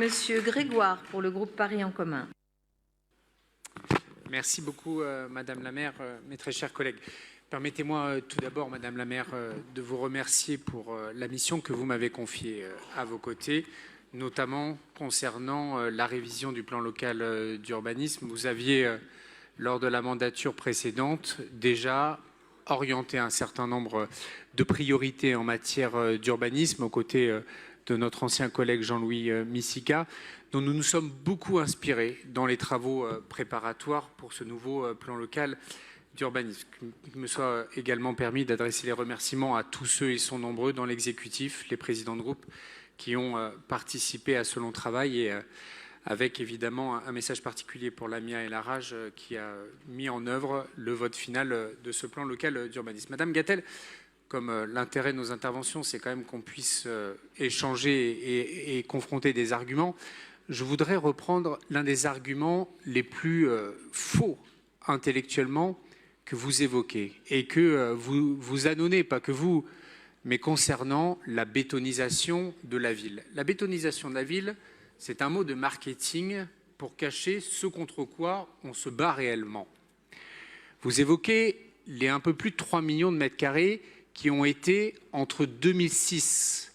Monsieur Grégoire, pour le groupe Paris en commun. Merci beaucoup, Madame la maire, mes très chers collègues. Permettez-moi tout d'abord, Madame la maire, de vous remercier pour la mission que vous m'avez confiée à vos côtés, notamment concernant la révision du plan local d'urbanisme. Vous aviez, lors de la mandature précédente, déjà orienté un certain nombre de priorités en matière d'urbanisme aux côtés de notre ancien collègue Jean-Louis Missica, dont nous nous sommes beaucoup inspirés dans les travaux préparatoires pour ce nouveau plan local d'urbanisme. Qu'il me soit également permis d'adresser les remerciements à tous ceux, ils sont nombreux dans l'exécutif, les présidents de groupe, qui ont participé à ce long travail et avec évidemment un message particulier pour Lamia et la Rage qui a mis en œuvre le vote final de ce plan local d'urbanisme. Madame Gatel, comme l'intérêt de nos interventions, c'est quand même qu'on puisse échanger et confronter des arguments, je voudrais reprendre l'un des arguments les plus faux intellectuellement que vous évoquez et que vous annonnez, pas que vous, mais concernant la bétonisation de la ville. La bétonisation de la ville, c'est un mot de marketing pour cacher ce contre quoi on se bat réellement. Vous évoquez les un peu plus de 3 millions de mètres carrés qui ont été, entre 2006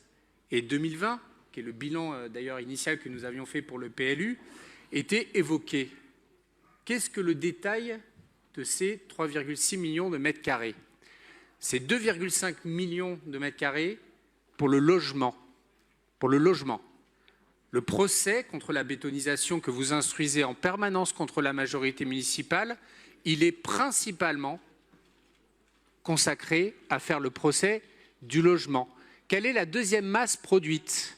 et 2020, qui est le bilan d'ailleurs initial que nous avions fait pour le PLU, étaient évoqués. Qu'est-ce que le détail de ces 3,6 millions de mètres carrés? C'est 2,5 millions de mètres carrés pour le logement. Pour le logement. Le procès contre la bétonisation que vous instruisez en permanence contre la majorité municipale, il est principalement consacré à faire le procès du logement. Quelle est la deuxième masse produite?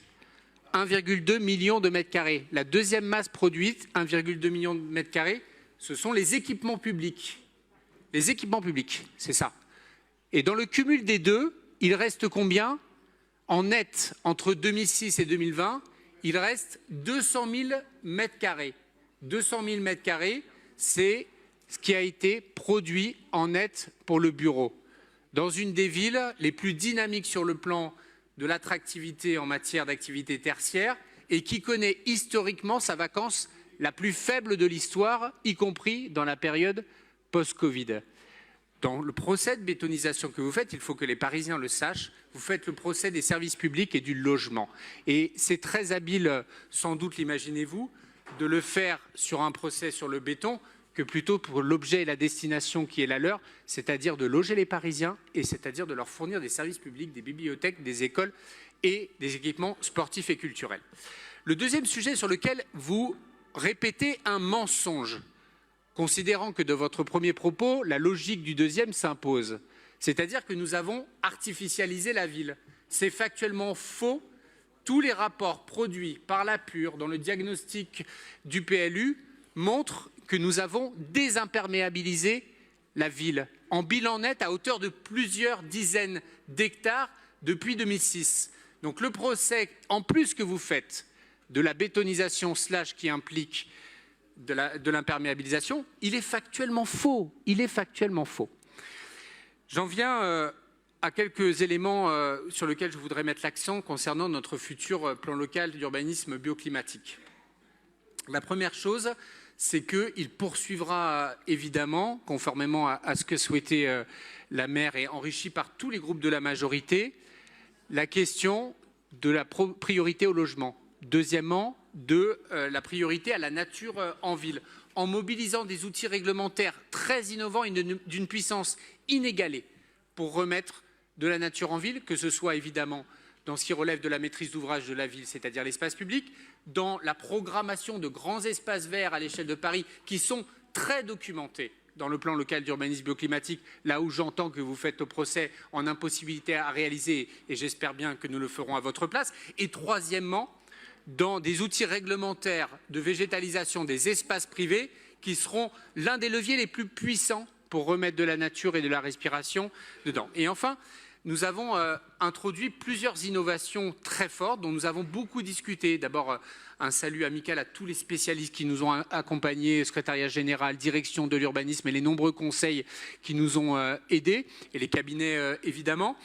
1,2 million de mètres carrés. La deuxième masse produite, 1,2 million de mètres carrés, ce sont les équipements publics. Les équipements publics, c'est ça. Et dans le cumul des deux, il reste combien? En net, entre 2006 et 2020, il reste 200 000 mètres carrés. 200 000 mètres carrés, c'est ce qui a été produit en net pour le bureau. Dans une des villes les plus dynamiques sur le plan de l'attractivité en matière d'activité tertiaire et qui connaît historiquement sa vacance la plus faible de l'histoire, y compris dans la période post-Covid. Dans le procès de bétonisation que vous faites, il faut que les Parisiens le sachent, vous faites le procès des services publics et du logement. Et c'est très habile, sans doute l'imaginez-vous, de le faire sur un procès sur le béton que plutôt pour l'objet et la destination qui est la leur, c'est-à-dire de loger les Parisiens et c'est-à-dire de leur fournir des services publics, des bibliothèques, des écoles et des équipements sportifs et culturels. Le deuxième sujet sur lequel vous répétez un mensonge, considérant que de votre premier propos, la logique du deuxième s'impose. C'est-à-dire que nous avons artificialisé la ville. C'est factuellement faux. Tous les rapports produits par la PUR dans le diagnostic du PLU montrent que nous avons désimperméabilisé la ville en bilan net à hauteur de plusieurs dizaines d'hectares depuis 2006. Donc le procès, en plus que vous faites de la bétonisation qui implique de l'imperméabilisation, il est factuellement faux. Il est factuellement faux. J'en viens à quelques éléments sur lesquels je voudrais mettre l'accent concernant notre futur plan local d'urbanisme bioclimatique. La première chose, c'est qu'il poursuivra évidemment, conformément à ce que souhaitait la maire et enrichi par tous les groupes de la majorité, la question de la priorité au logement. Deuxièmement, de la priorité à la nature en ville, en mobilisant des outils réglementaires très innovants et d'une puissance inégalée pour remettre de la nature en ville, que ce soit évidemment dans ce qui relève de la maîtrise d'ouvrage de la ville, c'est-à-dire l'espace public, dans la programmation de grands espaces verts à l'échelle de Paris qui sont très documentés dans le plan local d'urbanisme bioclimatique, là où j'entends que vous faites au procès en impossibilité à réaliser, et j'espère bien que nous le ferons à votre place. Et troisièmement, dans des outils réglementaires de végétalisation des espaces privés qui seront l'un des leviers les plus puissants pour remettre de la nature et de la respiration dedans. Et enfin, nous avons introduit plusieurs innovations très fortes dont nous avons beaucoup discuté. D'abord, un salut amical à tous les spécialistes qui nous ont accompagnés, secrétariat général, direction de l'urbanisme et les nombreux conseils qui nous ont aidés, et les cabinets évidemment.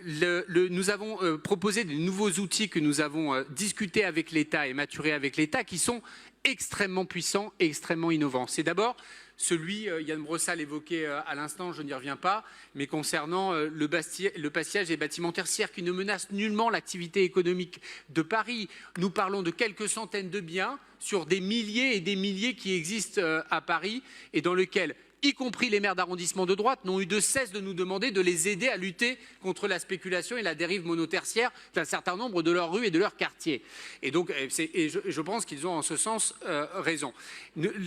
Nous avons proposé de nouveaux outils que nous avons discutés avec l'État et maturés avec l'État qui sont extrêmement puissants et extrêmement innovants. C'est d'abord celui, Yann Brossat l'évoquait à l'instant, je n'y reviens pas, mais concernant le passage des bâtiments tertiaires qui ne menacent nullement l'activité économique de Paris. Nous parlons de quelques centaines de biens sur des milliers et des milliers qui existent à Paris et dans lesquels y compris les maires d'arrondissement de droite, n'ont eu de cesse de nous demander de les aider à lutter contre la spéculation et la dérive monotertiaire d'un certain nombre de leurs rues et de leurs quartiers. Et donc, je pense qu'ils ont en ce sens raison.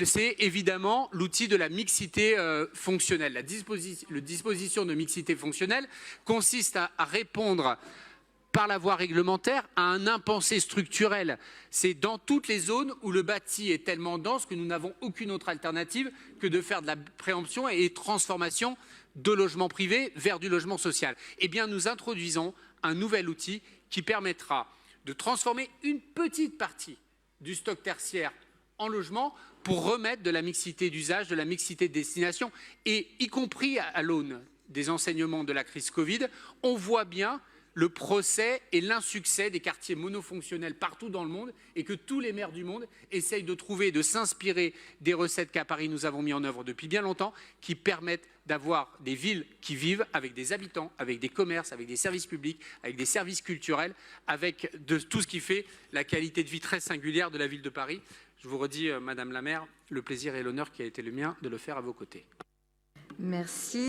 C'est évidemment l'outil de la mixité fonctionnelle. La disposition de mixité fonctionnelle consiste à répondre par la voie réglementaire à un impensé structurel. C'est dans toutes les zones où le bâti est tellement dense que nous n'avons aucune autre alternative que de faire de la préemption et transformation de logements privés vers du logement social. Eh bien, nous introduisons un nouvel outil qui permettra de transformer une petite partie du stock tertiaire en logement pour remettre de la mixité d'usage, de la mixité de destination et y compris à l'aune des enseignements de la crise Covid, on voit bien le procès et l'insuccès des quartiers monofonctionnels partout dans le monde et que tous les maires du monde essayent de trouver, de s'inspirer des recettes qu'à Paris nous avons mis en œuvre depuis bien longtemps qui permettent d'avoir des villes qui vivent avec des habitants, avec des commerces, avec des services publics, avec des services culturels, avec de tout ce qui fait la qualité de vie très singulière de la ville de Paris. Je vous redis, Madame la maire, le plaisir et l'honneur qui a été le mien de le faire à vos côtés. Merci.